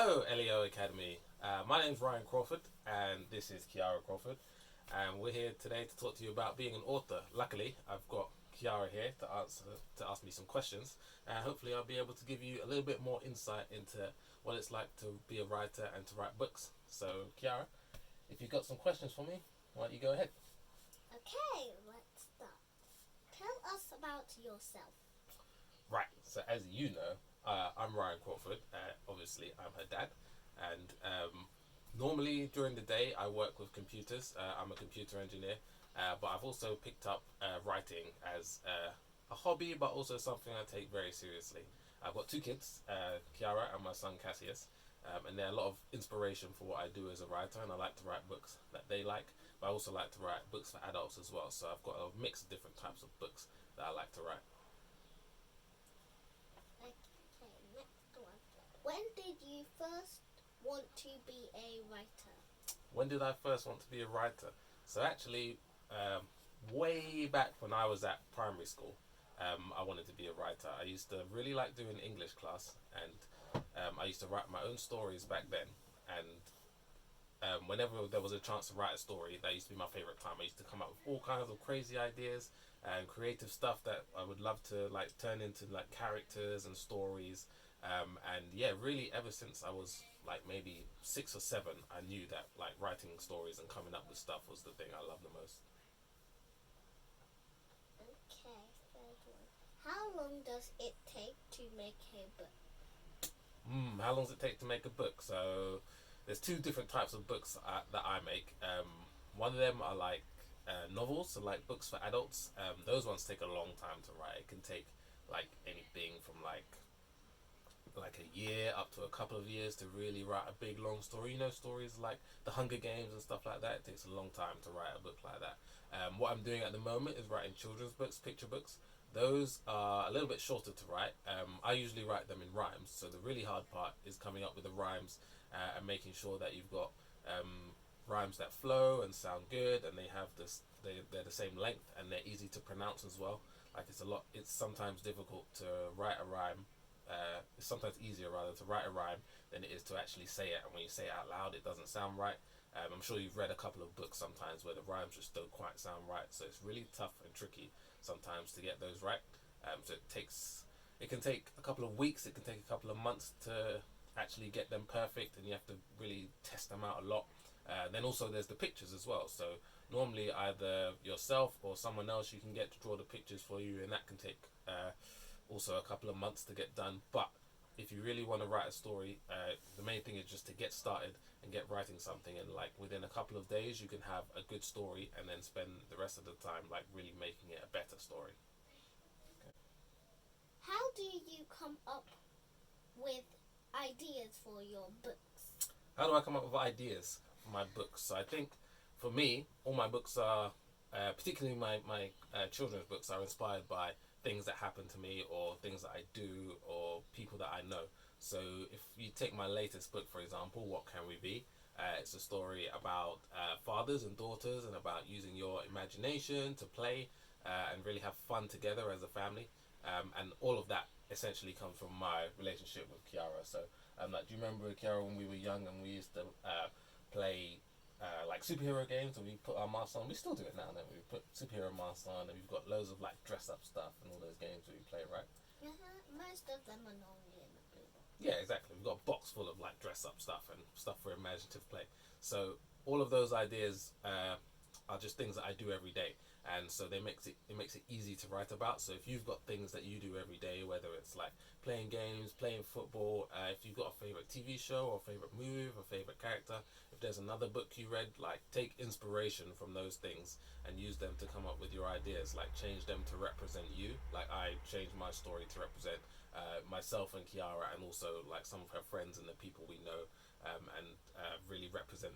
Hello, LEO Academy. My name is Ryan Crawford, and this is Kiara Crawford. And we're here today to talk to you about being an author. Luckily, I've got Kiara here to ask me some questions, and hopefully, I'll be able to give you a little bit more insight into what it's like to be a writer and to write books. So, Kiara, if you've got some questions for me, why don't you go ahead? Okay, let's start. Tell us about yourself. Right. So, as you know, I'm Ryan Crawford. Obviously, I'm her dad, and normally during the day I work with computers. I'm a computer engineer, but I've also picked up writing as a hobby, but also something I take very seriously. I've got two kids, Kiara and my son Cassius, and they're a lot of inspiration for what I do as a writer. And I like to write books that they like, but I also like to write books for adults as well. So I've got a mix of different types of books that I like to write. Okay, next one. When did you first want to be a writer? When did I first want to be a writer? So actually, way back when I was at primary school, I wanted to be a writer. I used to really like doing English class, and I used to write my own stories back then. And whenever there was a chance to write a story, that used to be my favorite time. I used to come up with all kinds of crazy ideas and creative stuff that I would love to like turn into like characters and stories. And yeah, really, ever since I was like maybe 6 or 7, I knew that like writing stories and coming up with stuff was the thing I love the most. Okay, third one. How long does it take to make a book? How long does it take to make a book? So there's two different types of books that I make. One of them are like novels, so like books for adults. Those ones take a long time to write. It can take like anything from like a year up to a couple of years to really write a big long story. You know, stories like The Hunger Games and stuff like that. It takes a long time to write a book like that. What I'm doing at the moment is writing children's books, picture books. Those are a little bit shorter to write. I usually write them in rhymes, so the really hard part is coming up with the rhymes and making sure that you've got rhymes that flow and sound good, and they're the same length and they're easy to pronounce as well. Like it's sometimes difficult to write a rhyme. It's sometimes easier rather to write a rhyme than it is to actually say it. And when you say it out loud, it doesn't sound right. I'm sure you've read a couple of books sometimes where the rhymes just don't quite sound right. So it's really tough and tricky sometimes to get those right. So it can take a couple of weeks, it can take a couple of months to actually get them perfect, and you have to really test them out a lot. Then also there's the pictures as well. So normally either yourself or someone else you can get to draw the pictures for you, and that can take also a couple of months to get done. But if you really want to write a story, the main thing is just to get started and get writing something, and like within a couple of days you can have a good story, and then spend the rest of the time like really making it a better story. How do you come up with ideas for your books? How do I come up with ideas for my books? So I think for me, all my books are, particularly my children's books, are inspired by things that happen to me or things that I do or people that I know. So if you take my latest book, for example, What Can We Be? It's a story about fathers and daughters and about using your imagination to play and really have fun together as a family. And all of that essentially comes from my relationship with Kiara. So, like, do you remember Kiara when we were young and we used to play like superhero games, and we put our masks on? We still do it now. Then we put superhero masks on, and we've got loads of like dress up stuff and all those games that we play, right? Most of them are normally in the blue box. Yeah, exactly. We've got a box full of like dress up stuff and stuff for imaginative play. So all of those ideas are just things that I do every day, and so it makes it easy to write about. So if you've got things that you do every day, whether it's like playing games, playing football, if you've got a favorite TV show or favorite movie or favorite character, if there's another book you read, like take inspiration from those things and use them to come up with your ideas. Like change them to represent you. Like I changed my story to represent myself and Kiara, and also like some of her friends and the people we know, and really represent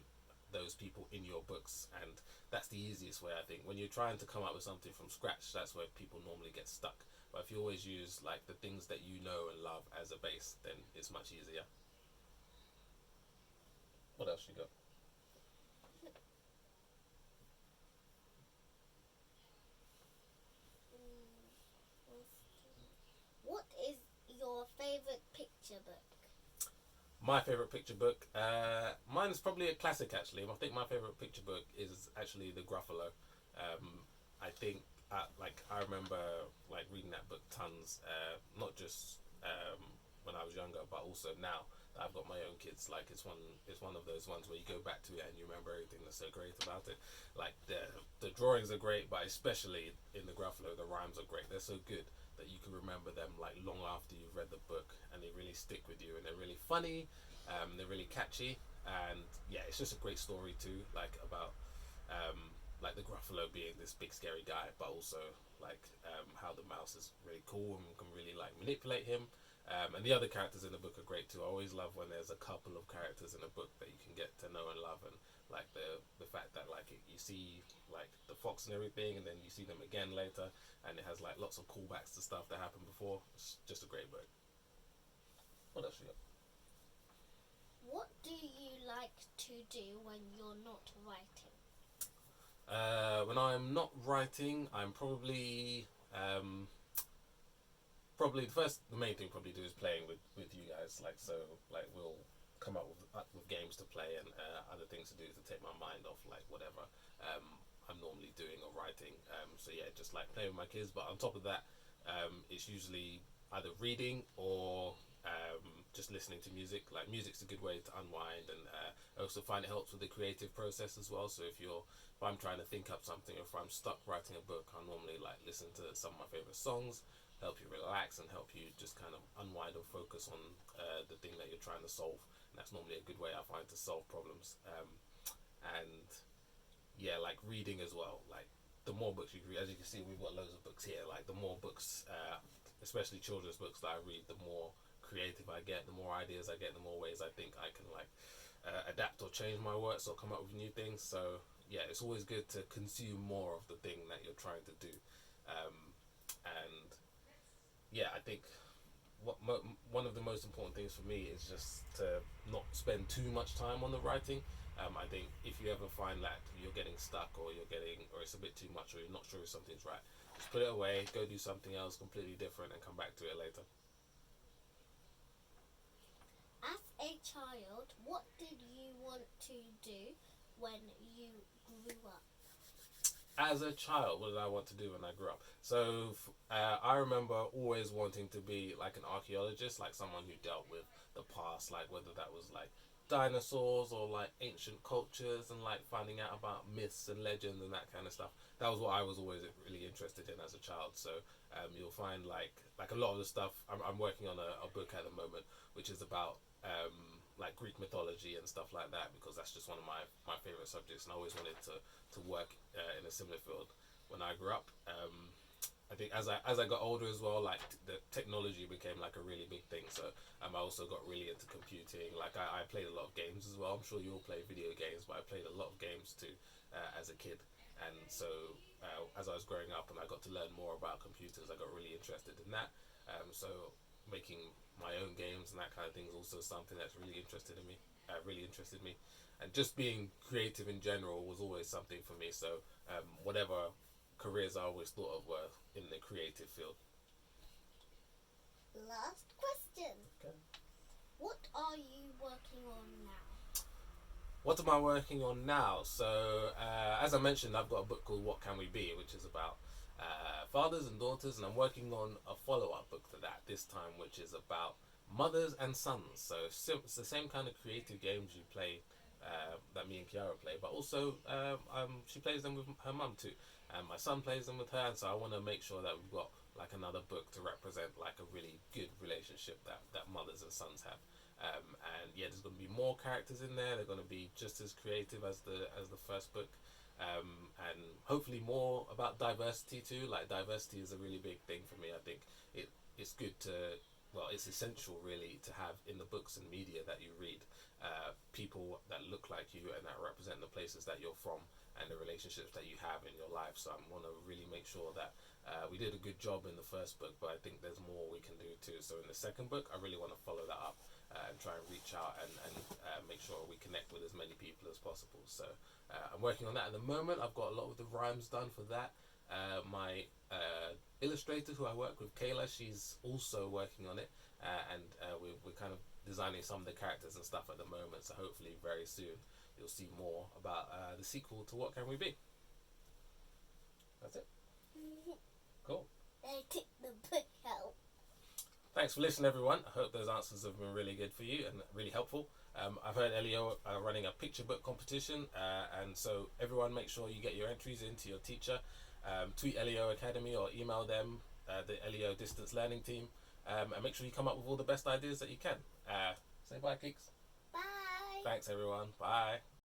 those people in your books. And that's the easiest way, I think. When you're trying to come up with something from scratch, that's where people normally get stuck. But if you always use like the things that you know and love as a base, then it's much easier. What else you got? What is your favorite picture book? My favorite picture book, mine is probably a classic actually. I think my favorite picture book is actually the Gruffalo. I think I remember like reading that book tons, not just when I was younger, but also now that I've got my own kids. Like it's one of those ones where you go back to it and you remember everything that's so great about it. Like the drawings are great, but especially in the Gruffalo, the rhymes are great. They're so good that you can remember them like long after you've read the book, and they really stick with you, and they're really funny, they're really catchy, and yeah, it's just a great story too, like the Gruffalo being this big scary guy, but also how the mouse is really cool and can really like manipulate him. And the other characters in the book are great too. I always love when there's a couple of characters in a book that you can get to know and love, and like the fact that you see like the fox and everything, and then you see them again later, and it has like lots of callbacks to stuff that happened before. It's just a great book. What else you got? What do you like to do when you're not writing? When I'm not writing, I'm probably the main thing probably do is playing with you guys. Like we'll come up with games to play and other things to do to take my mind off like whatever I'm normally doing or writing. So yeah, just like playing with my kids. But on top of that, it's usually either reading or just listening to music. Like music's a good way to unwind, and I also find it helps with the creative process as well. So if I'm trying to think up something, or if I'm stuck writing a book, I normally like listen to some of my favorite songs, help you relax and help you just kind of unwind or focus on the thing that you're trying to solve. And that's normally a good way I find to solve problems. And yeah, like reading as well. Like the more books you read, as you can see, we've got loads of books here. Like the more books, especially children's books that I read, the more creative I get, the more ideas I get, the more ways I think I can adapt or change my works or come up with new things. So yeah, it's always good to consume more of the thing that you're trying to do. And yeah, I think one of the most important things for me is just to not spend too much time on the writing. I think if you ever find that you're getting stuck, or it's a bit too much, or you're not sure if something's right, just put it away, go do something else completely different, and come back to it later. As a child, what did you want to do when you grew up? As a child, what did I want to do when I grew up? So I remember always wanting to be like an archaeologist, like someone who dealt with the past, like whether that was like dinosaurs or like ancient cultures, and like finding out about myths and legends and that kind of stuff. That was what I was always really interested in as a child. So you'll find like a lot of the stuff. I'm working on a book at the moment, which is about like Greek mythology and stuff like that, because that's just one of my favorite subjects, and I always wanted to work in a similar field when I grew up. I think as I got older as well, like the technology became like a really big thing. So I also got really into computing. Like I played a lot of games as well. I'm sure you all play video games, but I played a lot of games too as a kid. And so as I was growing up and I got to learn more about computers, I got really interested in that. So making my own games and that kind of thing is also something that's really interested me. And just being creative in general was always something for me. So whatever careers I always thought of were in the creative field. Last question. Okay. What are you working on now? What am I working on now? So as I mentioned, I've got a book called What Can We Be, which is about fathers and daughters, and I'm working on a follow-up book to that this time, which is about mothers and sons. So it's the same kind of creative games you play that me and Kiara play, but also she plays them with her mum too, and my son plays them with her. And so I want to make sure that we've got like another book to represent like a really good relationship that mothers and sons have. And yeah, there's going to be more characters in there. They're going to be just as creative as the first book. And hopefully more about diversity too. Like diversity is a really big thing for me. I think it's good it's essential really to have in the books and media that you read people that look like you and that represent the places that you're from and the relationships that you have in your life. So I want to really make sure that we did a good job in the first book, but I think there's more we can do too. So in the second book, I really want to follow that up and try and reach out and make sure we connect with as many people as possible. So I'm working on that at the moment. I've got a lot of the rhymes done for that. My illustrator who I work with, Kayla, she's also working on it, and we're kind of designing some of the characters and stuff at the moment. So hopefully very soon you'll see more about the sequel to What Can We Be. That's it. Cool. I took the book out. Thanks for listening, everyone. I hope those answers have been really good for you and really helpful. I've heard Elio running a picture book competition, and so everyone make sure you get your entries into your teacher. Tweet Elio Academy or email them, the Elio Distance Learning team, and make sure you come up with all the best ideas that you can. Say bye, geeks. Bye. Thanks, everyone. Bye.